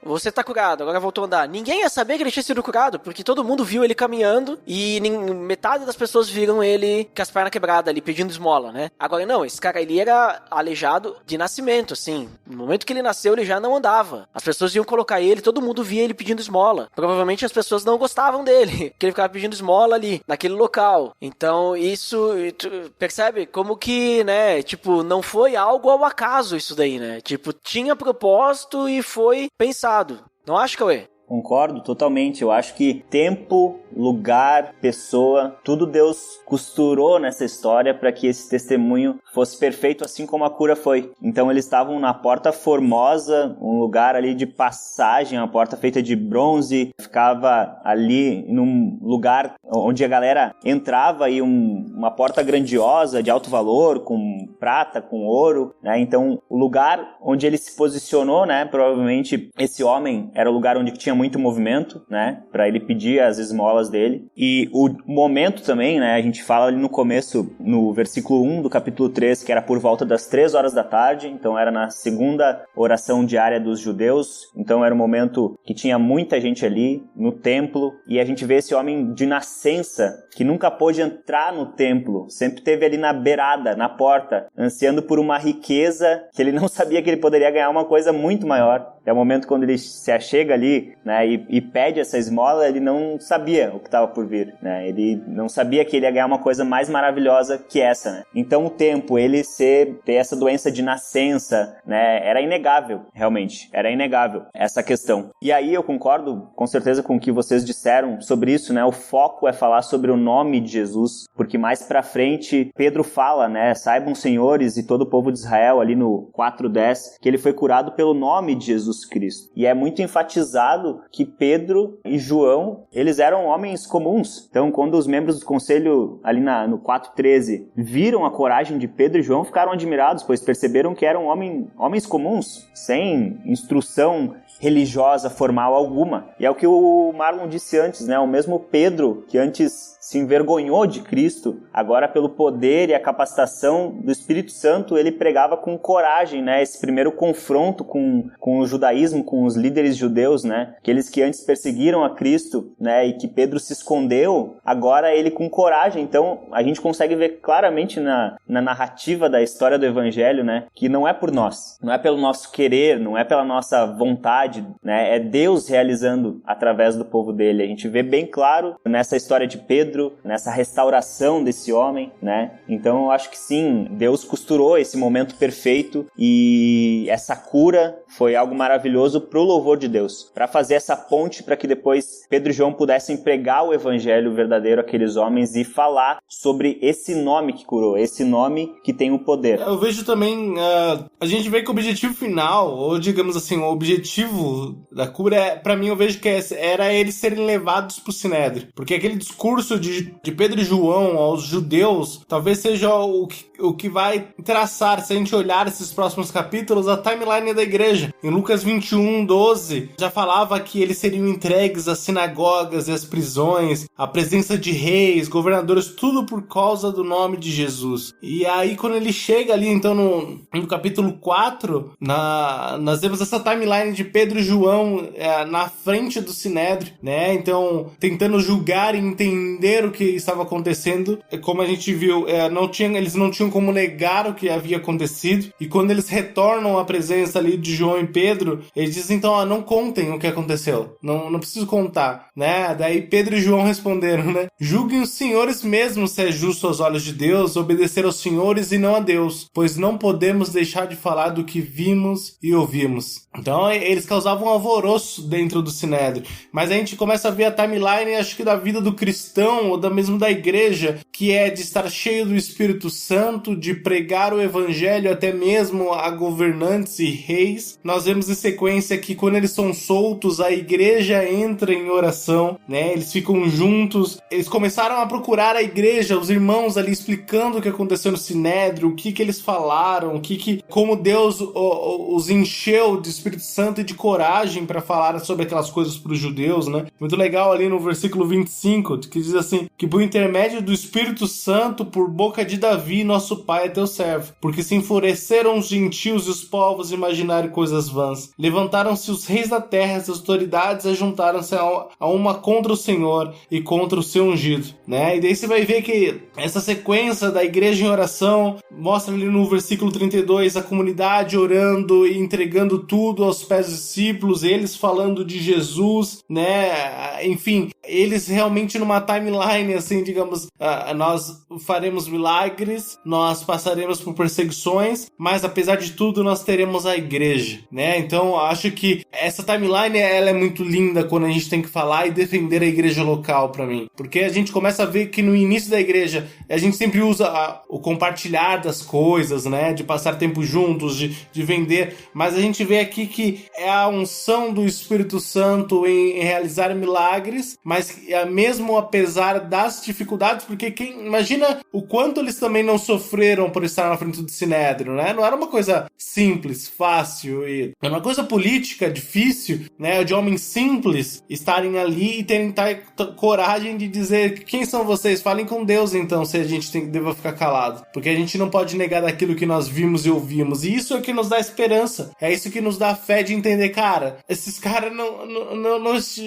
você tá curado, agora voltou a andar, ninguém ia saber que ele tinha sido curado, porque todo mundo viu ele caminhando, e metade das pessoas viram ele com as pernas quebradas ali, pedindo esmola, né? Agora não, esse cara, ele era aleijado de nascimento, assim, no momento que ele nasceu, ele já não andava, as pessoas iam colocar ele, todo mundo via ele pedindo esmola, provavelmente as pessoas não gostavam dele, que ele ficava pedindo esmola ali, naquele local, então isso, percebe como que, né, tipo, não foi algo ao acaso isso daí, né, tipo, tinha propósito e foi pensado, não acha, Cauê? Concordo totalmente, eu acho que tempo, lugar, pessoa, tudo Deus costurou nessa história para que esse testemunho fosse perfeito, assim como a cura foi. Então eles estavam na Porta Formosa, um lugar ali de passagem, uma porta feita de bronze, ficava ali num lugar onde a galera entrava, e uma porta grandiosa de alto valor, com prata, com ouro, né? Então o lugar onde ele se posicionou, né, provavelmente esse homem era o lugar onde tinha muito movimento, né, para ele pedir as esmolas dele. E o momento também, né, a gente fala ali no começo, no versículo 1 do capítulo 3, que era por volta das 3 horas da tarde, então era na segunda oração diária dos judeus, então era um momento que tinha muita gente ali no templo, e a gente vê esse homem de nascença, que nunca pôde entrar no templo, sempre esteve ali na beirada, na porta, ansiando por uma riqueza que ele não sabia que ele poderia ganhar uma coisa muito maior. É o momento quando ele se achega ali, né, e pede essa esmola, ele não sabia o que estava por vir, né? Ele não sabia que ele ia ganhar uma coisa mais maravilhosa que essa, né? Então o tempo, ele ter essa doença de nascença, né, era inegável, realmente, era inegável essa questão. E aí eu concordo com certeza com o que vocês disseram sobre isso, né? O foco é falar sobre o nome de Jesus, porque mais pra frente Pedro fala, né, saibam senhores e todo o povo de Israel, ali no 4:10, que ele foi curado pelo nome de Jesus Cristo. E é muito enfatizado que Pedro e João, eles eram homens comuns. Então, quando os membros do conselho, ali no 4:13, viram a coragem de Pedro e João, ficaram admirados, pois perceberam que eram homens comuns, sem instrução religiosa, formal alguma. E é o que o Marlon disse antes, né? O mesmo Pedro, que antes se envergonhou de Cristo, agora pelo poder e a capacitação do Espírito Santo, ele pregava com coragem, né? Esse primeiro confronto com o judaísmo, com os líderes judeus, né? Aqueles que antes perseguiram a Cristo, né? E que Pedro se escondeu, agora ele com coragem. Então, a gente consegue ver claramente na narrativa da história do Evangelho, né? Que não é por nós, não é pelo nosso querer, não é pela nossa vontade, né? É Deus realizando através do povo dele. A gente vê bem claro nessa história de Pedro, nessa restauração desse homem, né? Então eu acho que sim, Deus costurou esse momento perfeito e essa cura foi algo maravilhoso pro louvor de Deus, para fazer essa ponte para que depois Pedro e João pudessem pregar o evangelho verdadeiro àqueles homens e falar sobre esse nome que curou, esse nome que tem o poder. Eu vejo também, a gente vê que o objetivo final, ou digamos assim, o objetivo da cura, pra mim eu vejo que era eles serem levados pro Sinédrio, porque aquele discurso de Pedro e João aos judeus, talvez seja o que vai traçar, se a gente olhar esses próximos capítulos, a timeline da igreja. Em Lucas 21:12, já falava que eles seriam entregues às sinagogas e às prisões, à presença de reis, governadores, tudo por causa do nome de Jesus. E aí, quando ele chega ali, então, no capítulo 4, nós vemos essa timeline de Pedro e João na frente do Sinédrio, né? Então, tentando julgar e entender o que estava acontecendo. Como a gente viu, eles não tinham como negar o que havia acontecido. E quando eles retornam à presença ali de João e Pedro, eles dizem, então, não contem o que aconteceu. Não preciso contar, né? Daí Pedro e João responderam, né? Julguem os senhores mesmo se é justo aos olhos de Deus obedecer aos senhores e não a Deus, pois não podemos deixar de falar do que vimos e ouvimos. Então, eles causavam um alvoroço dentro do Sinédrio. Mas a gente começa a ver a timeline, acho que da vida do cristão, ou mesmo da igreja, que é de estar cheio do Espírito Santo, de pregar o evangelho até mesmo a governantes e reis. Nós vemos em sequência que quando eles são soltos, a igreja entra em oração, né? Eles ficam juntos, eles começaram a procurar a igreja, os irmãos ali explicando o que aconteceu no Sinédrio, o que eles falaram, como Deus os encheu de Espírito Santo e de coragem para falar sobre aquelas coisas para os judeus, né? Muito legal ali no versículo 25, que diz assim, que por intermédio do Espírito Santo, por boca de Davi, nosso pai é teu servo, porque se enfureceram os gentios e os povos imaginarem coisas vãs. Levantaram-se os reis da terra, as autoridades ajuntaram-se a uma contra o Senhor e contra o seu ungido, né? E daí você vai ver que essa sequência da igreja em oração mostra ali no versículo 32 a comunidade orando e entregando tudo aos pés dos discípulos, eles falando de Jesus, né? Enfim, eles realmente numa timeline, assim, digamos, nós faremos milagres, nós passaremos por perseguições, mas apesar de tudo nós teremos a igreja, né? Então acho que essa timeline ela é muito linda quando a gente tem que falar e defender a igreja local, pra mim, porque a gente começa a ver que no início da igreja a gente sempre usa o compartilhar das coisas, né? De passar tempo juntos, de vender, mas a gente vê aqui que é a unção do Espírito Santo em realizar milagres, mas mesmo apesar das dificuldades, porque imagina o quanto eles também não sofreram por estar na frente do Sinédrio, né? Não era uma coisa simples, fácil, era uma coisa política, difícil, né? De homens simples estarem ali e terem coragem de dizer, quem são vocês? Falem com Deus então, se a gente deva ficar calado, porque a gente não pode negar daquilo que nós vimos e ouvimos, e isso é o que nos dá esperança, é isso que nos dá fé de entender, cara, esses caras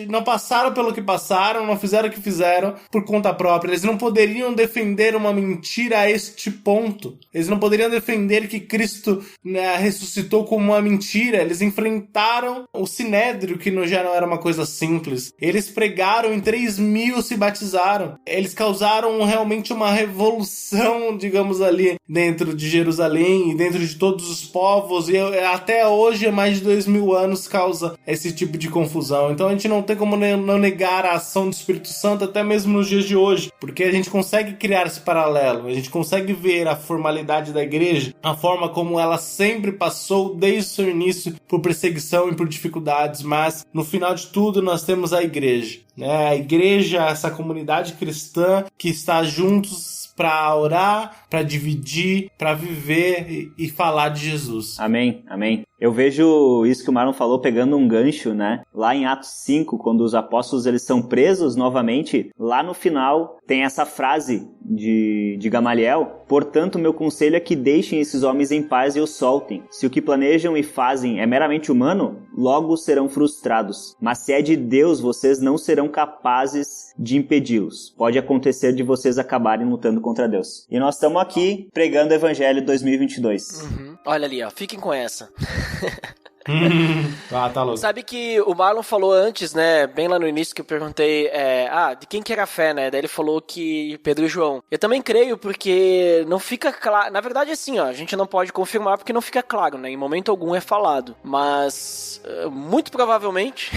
não passaram pelo que passaram, não fizeram o que fizeram por conta própria, eles não poderiam defender uma mentira a este ponto, eles não poderiam defender que Cristo, né, ressuscitou como uma mentira, eles enfrentaram o Sinédrio, que já não era uma coisa simples, eles pregaram, em 3.000 se batizaram, eles causaram realmente uma revolução, digamos ali, dentro de Jerusalém e dentro de todos os povos, e até hoje, há mais de 2.000 anos, causa esse tipo de confusão. Então a gente não tem como não negar a ação do Espírito Santo, até mesmo nos dias de hoje, porque a gente consegue criar esse paralelo, a gente consegue ver a formalidade da igreja, a forma como ela sempre passou desde o seu início por perseguição e por dificuldades, mas no final de tudo nós temos a igreja. né? A igreja, essa comunidade cristã que está juntos para orar, para dividir, para viver e falar de Jesus. Amém, amém. Eu vejo isso que o Marlon falou pegando um gancho, né? Lá em Atos 5, quando os apóstolos eles são presos novamente, lá no final tem essa frase de Gamaliel: portanto, meu conselho é que deixem esses homens em paz e os soltem. Se o que planejam e fazem é meramente humano, logo serão frustrados. Mas se é de Deus, vocês não serão capazes de impedi-los. Pode acontecer de vocês acabarem lutando contra Deus. E nós estamos aqui pregando o Evangelho 2022. Olha ali, ó, fiquem com essa. Tá louco. Sabe que o Marlon falou antes, né, bem lá no início que eu perguntei, de quem que era a fé, né, daí ele falou que Pedro e João. Eu também creio porque não fica claro, na verdade assim, ó, a gente não pode confirmar porque não fica claro, né, em momento algum é falado, mas muito provavelmente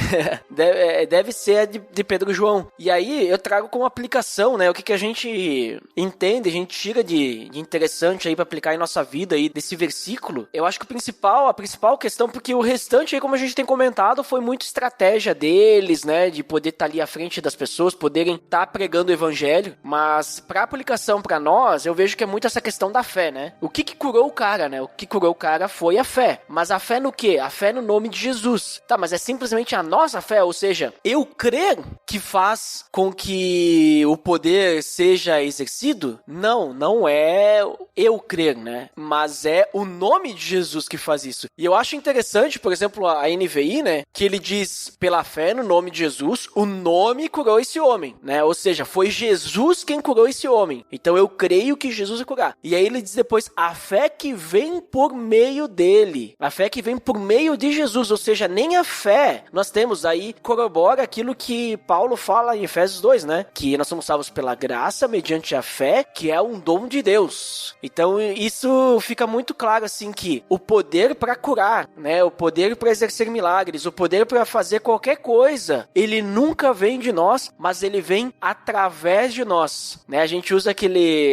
deve ser de Pedro e João. E aí eu trago como aplicação, né, o que a gente entende, a gente tira de interessante aí pra aplicar em nossa vida aí desse versículo. Eu acho que a principal questão, porque o restante aí, como a gente tem comentado, foi muito estratégia deles, né, de poder estar ali à frente das pessoas, poderem estar pregando o evangelho, mas pra aplicação pra nós, eu vejo que é muito essa questão da fé, né? O que curou o cara, né? O que curou o cara foi a fé. Mas a fé no quê? A fé no nome de Jesus. Tá, mas é simplesmente a nossa fé, ou seja, eu crer que faz com que o poder seja exercido? Não é eu crer, né? Mas é o nome de Jesus que faz isso. E eu acho interessante, por exemplo, a NVI, né, que ele diz, pela fé no nome de Jesus, o nome curou esse homem, né, ou seja, foi Jesus quem curou esse homem, então eu creio que Jesus vai curar. E aí ele diz depois, a fé que vem por meio dele, a fé que vem por meio de Jesus, ou seja, nem a fé nós temos, aí corrobora aquilo que Paulo fala em Efésios 2, né, que nós somos salvos pela graça, mediante a fé, que é um dom de Deus. Então isso fica muito claro, assim, que o poder para curar, né, o poder para exercer milagres, o poder para fazer qualquer coisa, ele nunca vem de nós, mas ele vem através de nós, né? A gente usa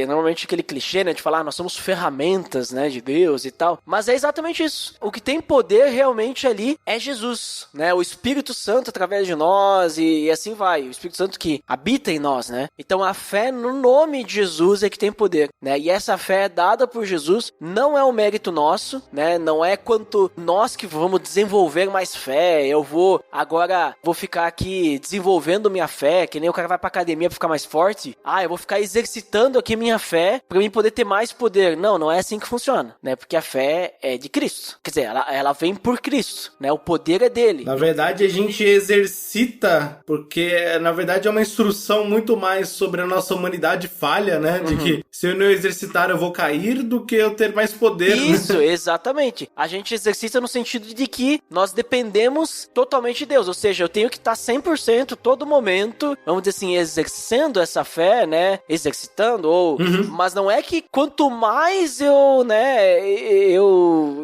normalmente aquele clichê, né, de falar, nós somos ferramentas, né, de Deus e tal, mas é exatamente isso. O que tem poder realmente ali é Jesus, né? O Espírito Santo através de nós e assim vai, o Espírito Santo que habita em nós, né? Então a fé no nome de Jesus é que tem poder, né? E essa fé é dada por Jesus, não é um mérito nosso, né? Não é quanto nós que vamos desenvolver mais fé, eu vou ficar aqui desenvolvendo minha fé, que nem o cara vai pra academia pra ficar mais forte, eu vou ficar exercitando aqui minha fé pra mim poder ter mais poder. Não é assim que funciona, né, porque a fé é de Cristo, quer dizer, ela vem por Cristo, né, o poder é dele. Na verdade a gente exercita, porque na verdade é uma instrução muito mais sobre a nossa humanidade falha, né, de que se eu não exercitar eu vou cair do que eu ter mais poder. Isso, né? Exatamente, a gente exercita no sentido de que nós dependemos totalmente de Deus, ou seja, eu tenho que estar 100% todo momento, vamos dizer assim, exercendo essa fé, né, exercitando, mas não é que quanto mais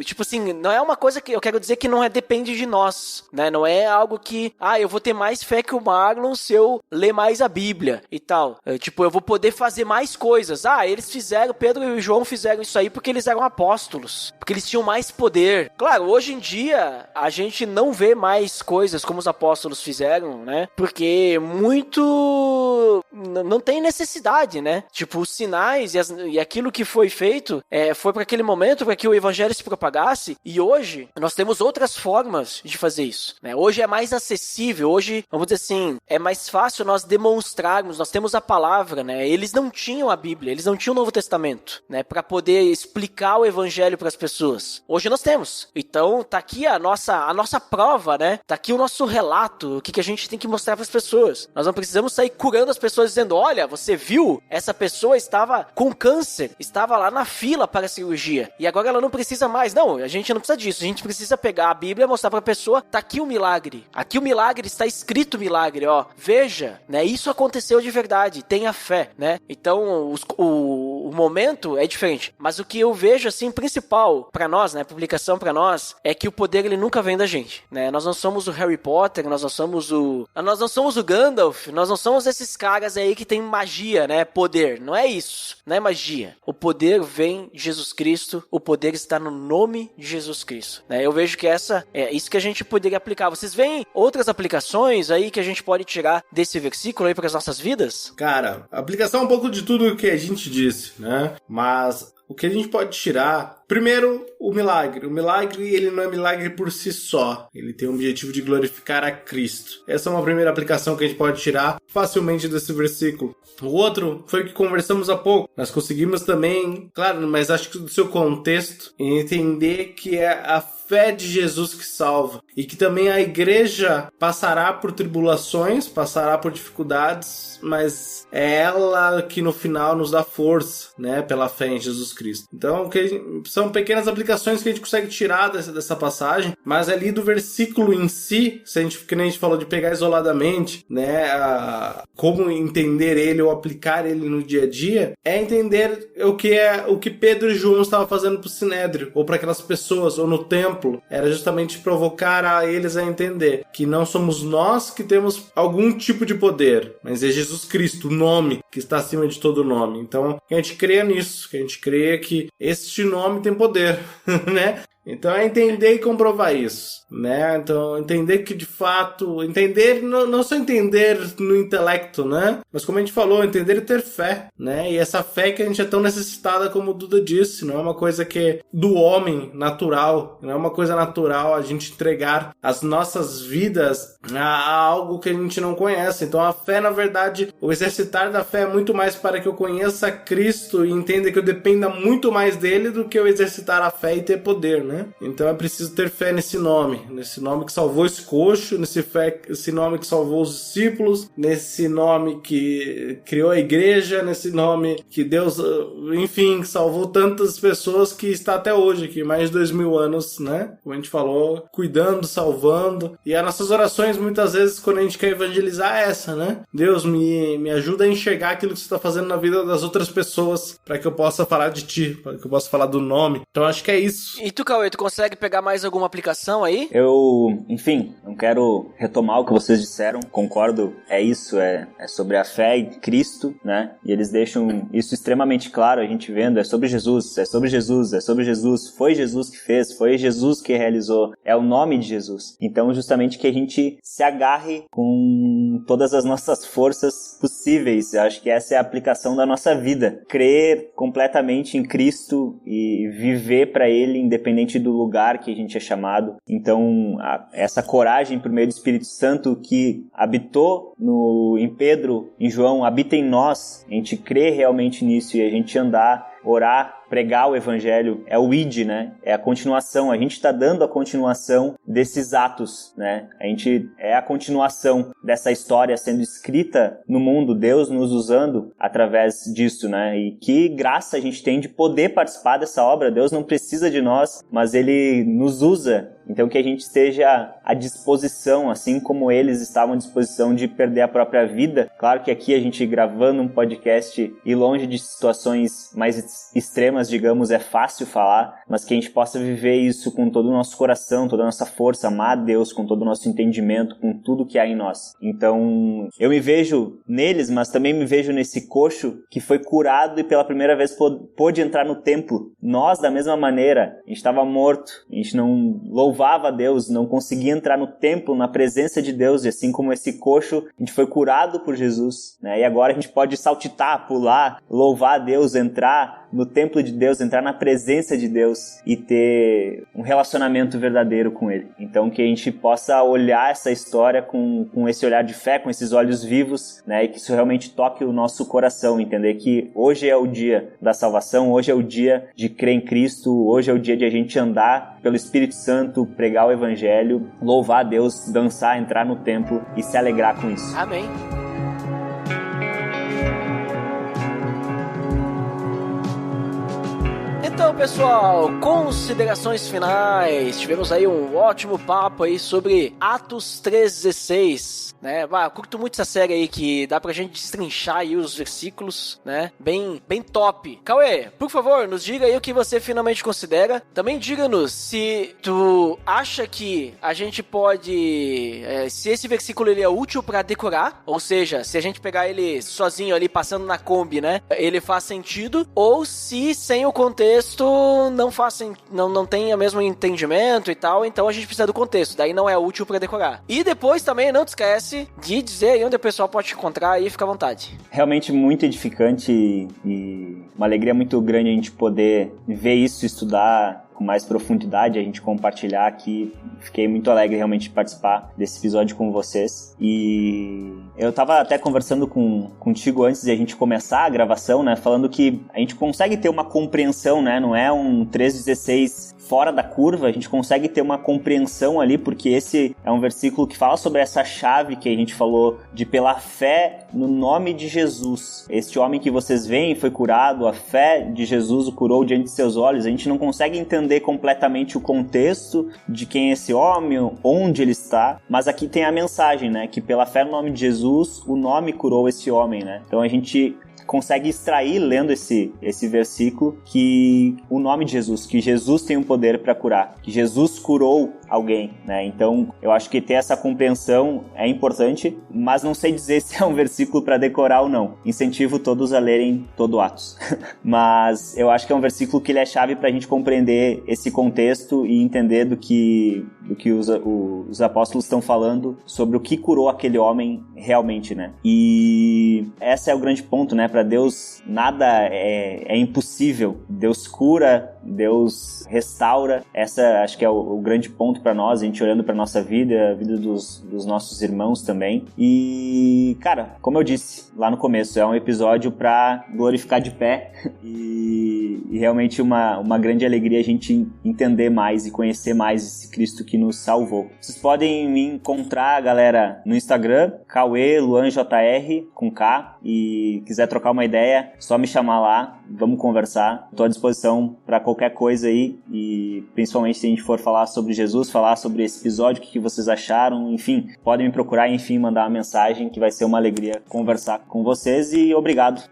tipo assim, não é uma coisa que eu quero dizer que depende de nós, né, não é algo que, eu vou ter mais fé que o Marlon se eu ler mais a Bíblia e tal, eu vou poder fazer mais coisas, Pedro e João fizeram isso aí porque eles eram apóstolos, porque eles tinham mais poder. Claro, hoje em dia a gente não vê mais coisas como os apóstolos fizeram, né? Porque não tem necessidade, né? Tipo, os sinais e aquilo que foi feito foi para aquele momento, para que o evangelho se propagasse, e hoje nós temos outras formas de fazer isso, né? Hoje é mais acessível, hoje, vamos dizer assim, é mais fácil nós demonstrarmos, nós temos a palavra, né? Eles não tinham a Bíblia, eles não tinham o Novo Testamento, né? Para poder explicar o evangelho para as pessoas. Hoje nós temos. Então, tá aqui a nossa prova, né? Tá aqui o nosso relato, o que a gente tem que mostrar para as pessoas. Nós não precisamos sair curando as pessoas dizendo, olha, você viu? Essa pessoa estava com câncer, estava lá na fila para a cirurgia, e agora ela não precisa mais. Não, a gente não precisa disso. A gente precisa pegar a Bíblia e mostrar para a pessoa, tá aqui o milagre. Aqui o milagre, está escrito o milagre, ó. Veja, né? Isso aconteceu de verdade. Tenha fé, né? Então, o momento é diferente. Mas o que eu vejo, assim, principal pra nós, né, publicação pra nós, é que o poder, ele nunca vem da gente, né? Nós não somos o Harry Potter, nós não somos o Gandalf, nós não somos esses caras aí que tem magia, né, poder. Não é isso, não é magia. O poder vem de Jesus Cristo, o poder está no nome de Jesus Cristo, né? Eu vejo que é isso que a gente poderia aplicar. Vocês veem outras aplicações aí que a gente pode tirar desse versículo aí para as nossas vidas? Cara, aplicação é um pouco de tudo o que a gente disse, né? Mas o que a gente pode tirar... Primeiro, o milagre. O milagre, ele não é milagre por si só. Ele tem o objetivo de glorificar a Cristo. Essa é uma primeira aplicação que a gente pode tirar facilmente desse versículo. O outro foi o que conversamos há pouco. Nós conseguimos também, claro, mas acho que do seu contexto, entender que é a fé de Jesus que salva. E que também a igreja passará por tribulações, passará por dificuldades, mas é ela que no final nos dá força, né, pela fé em Jesus Cristo. Então, são pequenas aplicações que a gente consegue tirar dessa passagem, mas ali do versículo em si, se a gente, que nem a gente falou de pegar isoladamente, né, como entender ele ou aplicar ele no dia a dia, é entender o que Pedro e João estavam fazendo para o Sinédrio, ou para aquelas pessoas, ou no templo. Era justamente provocar a eles a entender que não somos nós que temos algum tipo de poder, mas é Jesus Cristo, o nome que está acima de todo nome. Então, que a gente creia nisso, que a gente creia que este nome tem poder, né? Então é entender e comprovar isso, né? Então entender que de fato, entender, não só entender no intelecto, né? Mas como a gente falou, entender e ter fé, né? E essa fé que a gente é tão necessitada, como o Duda disse, não é uma coisa que é do homem natural, não é uma coisa natural a gente entregar as nossas vidas a algo que a gente não conhece. Então a fé, na verdade, o exercitar da fé é muito mais para que eu conheça Cristo e entenda que eu dependa muito mais dele do que eu exercitar a fé e ter poder, né? Então é preciso ter fé nesse nome que salvou esse coxo, nesse nome que salvou os discípulos, nesse nome que criou a igreja, nesse nome que Deus, enfim, salvou tantas pessoas que está até hoje aqui, mais de 2000 anos, né? Como a gente falou, cuidando, salvando. E as nossas orações, muitas vezes, quando a gente quer evangelizar, é essa, né? Deus, me ajuda a enxergar aquilo que você está fazendo na vida das outras pessoas, para que eu possa falar de ti, para que eu possa falar do nome. Então acho que é isso. E tu, Cauê, tu consegue pegar mais alguma aplicação aí? Enfim, não quero retomar o que vocês disseram, concordo, é isso, é sobre a fé em Cristo, né? E eles deixam isso extremamente claro, a gente vendo, é sobre Jesus, é sobre Jesus, é sobre Jesus, foi Jesus que fez, foi Jesus que realizou, é o nome de Jesus. Então, justamente que a gente se agarre com todas as nossas forças possíveis, eu acho que essa é a aplicação da nossa vida, crer completamente em Cristo e viver para Ele, independente do lugar que a gente é chamado. Então, essa coragem por meio do Espírito Santo que habitou em Pedro, em João, habita em nós. A gente crê realmente nisso e a gente andar, orar, pregar o evangelho, é o id, né? É a continuação, a gente está dando a continuação desses atos, né? A gente é a continuação dessa história sendo escrita no mundo, Deus nos usando através disso, né? E que graça a gente tem de poder participar dessa obra. Deus não precisa de nós, mas Ele nos usa. Então que a gente esteja à disposição, assim como eles estavam à disposição de perder a própria vida. Claro que aqui a gente gravando um podcast e longe de situações mais extremas, digamos, é fácil falar, mas que a gente possa viver isso com todo o nosso coração, toda a nossa força, amar a Deus com todo o nosso entendimento, com tudo que há em nós. Então, eu me vejo neles, mas também me vejo nesse coxo que foi curado e pela primeira vez pôde entrar no templo. Nós, da mesma maneira, a gente estava morto, a gente não louvava a Deus, não conseguia entrar no templo, na presença de Deus, e assim como esse coxo, a gente foi curado por Jesus, né? E agora a gente pode saltitar, pular, louvar a Deus, entrar no templo de Deus, entrar na presença de Deus e ter um relacionamento verdadeiro com Ele. Então que a gente possa olhar essa história com esse olhar de fé, com esses olhos vivos, né? E que isso realmente toque o nosso coração, entender que hoje é o dia da salvação, hoje é o dia de crer em Cristo, hoje é o dia de a gente andar pelo Espírito Santo, pregar o Evangelho, louvar a Deus, dançar, entrar no templo e se alegrar com isso. Amém. Então, Então, pessoal, considerações finais. Tivemos aí um ótimo papo aí sobre Atos 3:16, né? Eu curto muito essa série aí que dá pra gente destrinchar aí os versículos, né? Bem top. Cauê, por favor, nos diga aí o que você finalmente considera. Também diga-nos se tu acha que a gente pode... se esse versículo ele é útil pra decorar, ou seja, se a gente pegar ele sozinho ali, passando na Kombi, né? Ele faz sentido, ou se sem o contexto não tem o mesmo entendimento e tal, então a gente precisa do contexto, daí não é útil pra decorar. E depois também não te esquece de dizer aí onde o pessoal pode te encontrar aí, fica à vontade. Realmente muito edificante e uma alegria muito grande a gente poder ver isso, estudar com mais profundidade, a gente compartilhar aqui. Fiquei muito alegre realmente de participar desse episódio com vocês. E eu tava até conversando contigo antes de a gente começar a gravação, né? Falando que a gente consegue ter uma compreensão, né? Não é um 3:16 fora da curva, a gente consegue ter uma compreensão ali, porque esse é um versículo que fala sobre essa chave que a gente falou de pela fé no nome de Jesus. Este homem que vocês veem foi curado, a fé de Jesus o curou diante de seus olhos. A gente não consegue entender completamente o contexto de quem é esse homem, onde ele está, mas aqui tem a mensagem, né, que pela fé no nome de Jesus, o nome curou esse homem, né? Então a gente consegue extrair, lendo esse versículo, que o nome de Jesus, que Jesus tem um poder para curar, que Jesus curou alguém, né? Então, eu acho que ter essa compreensão é importante, mas não sei dizer se é um versículo para decorar ou não. Incentivo todos a lerem todo Atos. Mas eu acho que é um versículo que ele é chave para a gente compreender esse contexto e entender do que os apóstolos estão falando sobre o que curou aquele homem realmente, né? E esse é o grande ponto, né? Para Deus nada é impossível. Deus cura, Deus restaura. Essa acho que é o grande ponto para nós, a gente olhando para nossa vida, a vida dos nossos irmãos também. E, cara, como eu disse lá no começo, é um episódio para glorificar de pé e realmente uma grande alegria a gente entender mais e conhecer mais esse Cristo que nos salvou. Vocês podem me encontrar, galera, no Instagram, Cauê Luan JR com K, e quiser trocar uma ideia, só me chamar lá, vamos conversar. Estou à disposição para qualquer coisa aí, e principalmente se a gente for falar sobre Jesus, falar sobre esse episódio, o que vocês acharam, enfim, podem me procurar e enfim mandar uma mensagem, que vai ser uma alegria conversar com vocês. E obrigado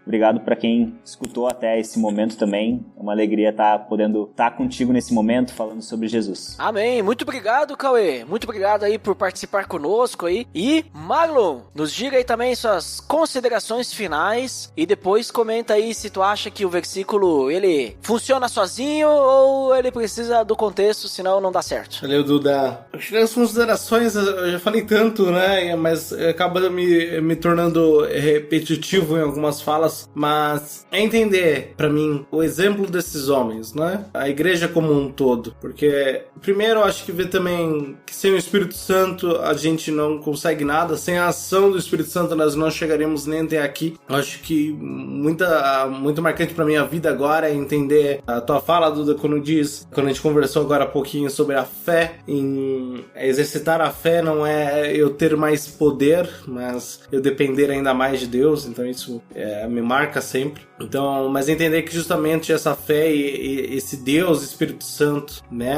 para quem escutou até esse momento também. É uma alegria podendo estar contigo nesse momento falando sobre Jesus. Amém, muito obrigado, Cauê, muito obrigado aí por participar conosco aí. E Marlon, nos diga aí também suas considerações finais e depois comenta aí se tu acha que o versículo ele funciona sozinho ou ele precisa do contexto, senão não dá certo. Valeu, Duda. Acho que as considerações eu já falei tanto, né? Mas acaba me tornando repetitivo em algumas falas. Mas é entender, pra mim, o exemplo desses homens, né? A igreja como um todo. Porque, primeiro, eu acho que ver também que sem o Espírito Santo a gente não consegue nada. Sem a ação do Espírito Santo nós não chegaremos nem até aqui. Eu acho que muito marcante pra minha vida agora é entender a tua fala, Duda, quando a gente conversou agora há pouquinho sobre a fé, em exercitar a fé não é eu ter mais poder, mas eu depender ainda mais de Deus. Então isso me marca sempre. Então, mas entender que justamente essa fé e esse Deus, Espírito Santo, né,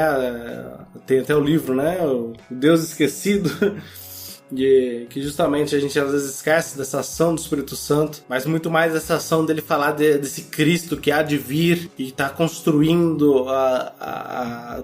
tem até o livro, né, o Deus Esquecido, que justamente a gente às vezes esquece dessa ação do Espírito Santo, mas muito mais essa ação dele falar desse Cristo que há de vir e está construindo,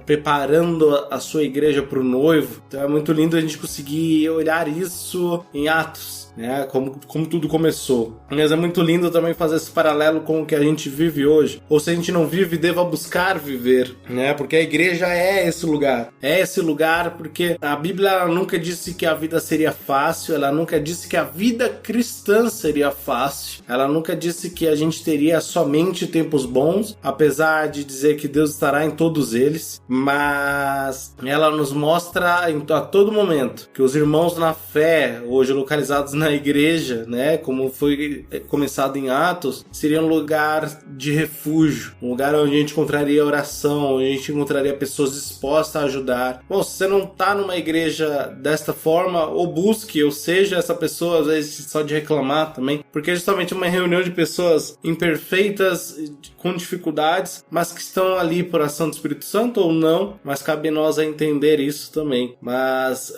preparando a sua igreja para o noivo. Então é muito lindo a gente conseguir olhar isso em Atos, né, como tudo começou. Mas é muito lindo também fazer esse paralelo com o que a gente vive hoje. Ou se a gente não vive, deva buscar viver, né? Porque a igreja é esse lugar. É esse lugar porque a Bíblia ela nunca disse que a vida seria fácil, ela nunca disse que a vida cristã seria fácil, ela nunca disse que a gente teria somente tempos bons, apesar de dizer que Deus estará em todos eles, mas ela nos mostra a todo momento que os irmãos na fé, hoje localizados na a igreja, né, como foi começado em Atos, seria um lugar de refúgio, um lugar onde a gente encontraria oração, onde a gente encontraria pessoas dispostas a ajudar. Bom, se você não está numa igreja desta forma, ou busque, ou seja, essa pessoa, às vezes, só de reclamar também, porque é justamente uma reunião de pessoas imperfeitas, com dificuldades, mas que estão ali por ação do Espírito Santo ou não, mas cabe nós a entender isso também. Mas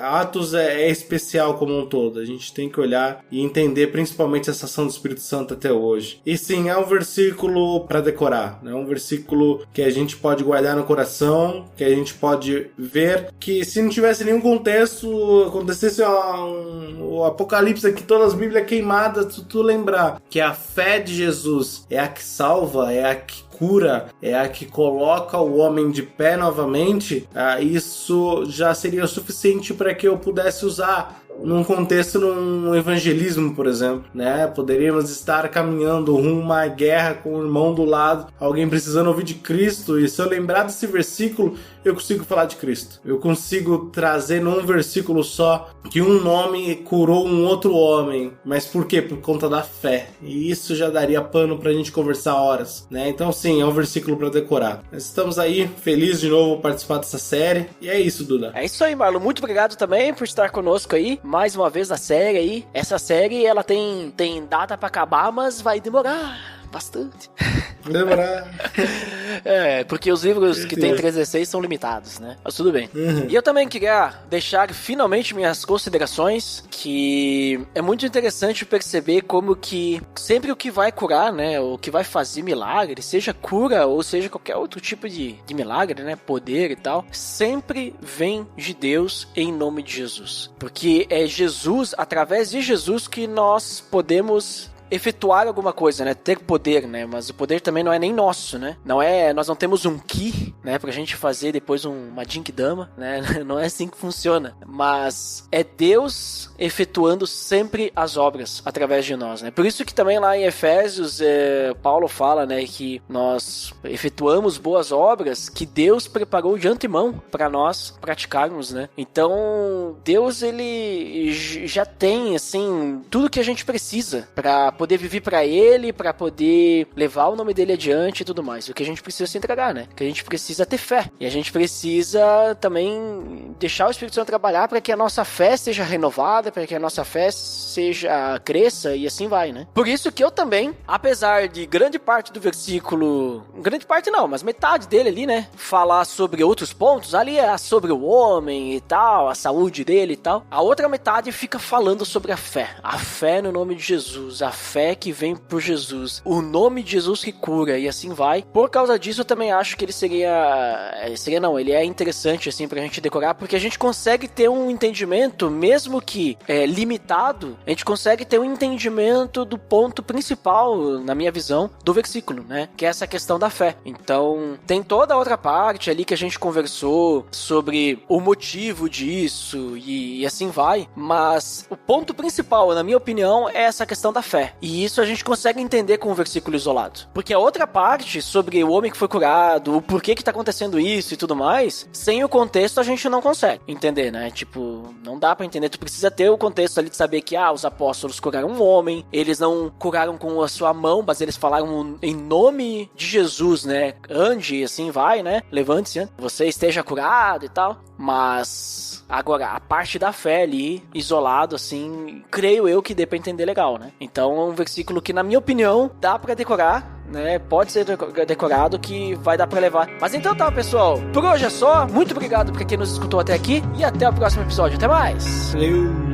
Atos é especial como um todo, a gente tem que olhar e entender principalmente essa ação do Espírito Santo até hoje. E sim, é um versículo para decorar, né? Um versículo que a gente pode guardar no coração, que a gente pode ver, que se não tivesse nenhum contexto, acontecesse o Apocalipse aqui, todas as Bíblias queimadas, tu lembrar que a fé de Jesus é a que salva, é a que cura, é a que coloca o homem de pé novamente, isso já seria o suficiente para que eu pudesse usar num contexto, num evangelismo, por exemplo, né? Poderíamos estar caminhando rumo a uma guerra com o irmão do lado, alguém precisando ouvir de Cristo, e se eu lembrar desse versículo, eu consigo falar de Cristo. Eu consigo trazer num versículo só que um nome curou um outro homem. Mas por quê? Por conta da fé. E isso já daria pano pra gente conversar horas, né? Então sim, é um versículo pra decorar. Nós estamos aí, felizes de novo participar dessa série. E é isso, Duda. É isso aí, Marlon. Muito obrigado também por estar conosco aí. Mais uma vez na série aí. Essa série, ela tem data pra acabar, mas vai demorar bastante. Demorar. Porque os livros que tem 316 são limitados, né? Mas tudo bem. E eu também queria deixar finalmente minhas considerações, que é muito interessante perceber como que sempre o que vai curar, né? O que vai fazer milagre, seja cura ou seja qualquer outro tipo de milagre, né? Poder e tal, sempre vem de Deus em nome de Jesus. Porque é Jesus, através de Jesus, que nós podemos efetuar alguma coisa, né? Ter poder, né? Mas o poder também não é nem nosso, né? Nós não temos um ki, né? Pra gente fazer depois uma Jinkidama, né? Não é assim que funciona. Mas é Deus efetuando sempre as obras através de nós, né? Por isso que também lá em Efésios, Paulo fala, né? Que nós efetuamos boas obras que Deus preparou de antemão para nós praticarmos, né? Então, Deus, ele já tem, assim, tudo que a gente precisa para poder viver para ele, para poder levar o nome dele adiante e tudo mais. O que a gente precisa se entregar, né? O que a gente precisa ter fé. E a gente precisa também deixar o Espírito Santo trabalhar para que a nossa fé seja renovada, para que a nossa fé cresça e assim vai, né? Por isso que eu também, apesar de grande parte do versículo, grande parte não, mas metade dele ali, né? Falar sobre outros pontos, ali é sobre o homem e tal, a saúde dele e tal. A outra metade fica falando sobre a fé no nome de Jesus, a fé que vem por Jesus, o nome de Jesus que cura e assim vai. Por causa disso eu também acho que ele ele é interessante assim pra gente decorar, porque a gente consegue ter um entendimento, mesmo que limitado, a gente consegue ter um entendimento do ponto principal, na minha visão, do versículo, né? Que é essa questão da fé. Então, tem toda a outra parte ali que a gente conversou sobre o motivo disso e assim vai, mas o ponto principal, na minha opinião, é essa questão da fé. E isso a gente consegue entender com um versículo isolado. Porque a outra parte, sobre o homem que foi curado, o porquê que tá acontecendo isso e tudo mais, sem o contexto a gente não consegue entender, né? Tipo, não dá pra entender. Tu precisa ter o contexto ali de saber que, os apóstolos curaram um homem, eles não curaram com a sua mão, mas eles falaram em nome de Jesus, né? Ande e assim vai, né? Levante-se, né? Você esteja curado e tal. Mas agora, a parte da fé ali, isolado, assim, creio eu que dê pra entender legal, né? Então é um versículo que, na minha opinião, dá pra decorar, né? Pode ser decorado, que vai dar pra levar. Mas então tá, pessoal, por hoje é só. Muito obrigado pra quem nos escutou até aqui e até o próximo episódio. Até mais! Valeu!